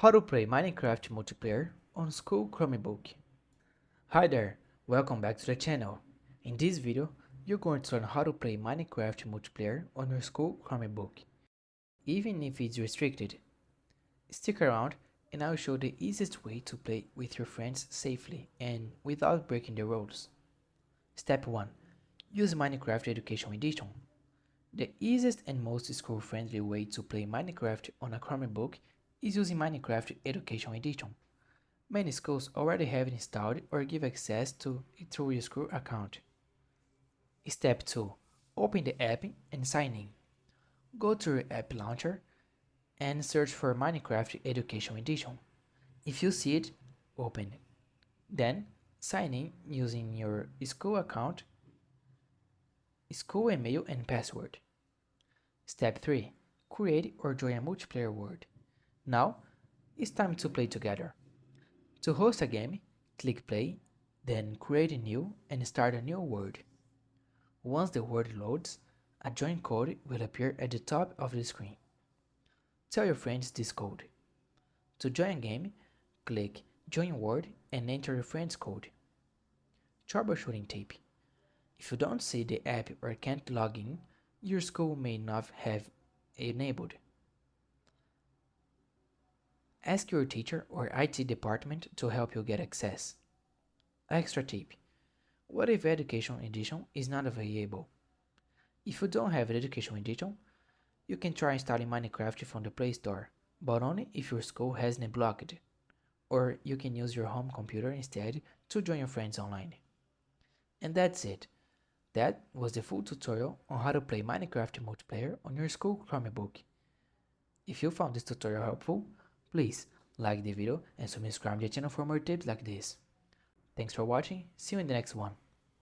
How to play Minecraft multiplayer on school Chromebook. Hi there, welcome back to the channel. In this video, you're going to learn how to play Minecraft multiplayer on your school Chromebook, even if it's restricted. Stick around and I'll show the easiest way to play with your friends safely and without breaking the rules. Step 1. Use Minecraft Education Edition. The easiest and most school-friendly way to play Minecraft on a Chromebook is using Minecraft Education Edition. Many schools already have it installed or give access to it through your school account. Step 2. Open the app and sign in. Go to your app launcher and search for Minecraft Education Edition. If you see it, open it. Then, sign in using your school account, school email and password. Step 3. Create or join a multiplayer world. Now, it's time to play together. To host a game, click play, then create a new and start a new world. Once the world loads, a join code will appear at the top of the screen. Tell your friends this code. To join a game, click join world and enter your friend's code. Troubleshooting tip. If you don't see the app or can't log in, your school may not have enabled. Ask your teacher or IT department to help you get access. Extra tip. What if Education Edition is not available? If you don't have Education Edition, you can try installing Minecraft from the Play Store, but only if your school hasn't it blocked. Or you can use your home computer instead to join your friends online. And that's it. That was the full tutorial on how to play Minecraft multiplayer on your school Chromebook. If you found this tutorial helpful, please like the video and subscribe to the channel for more tips like this. Thanks for watching, see you in the next one.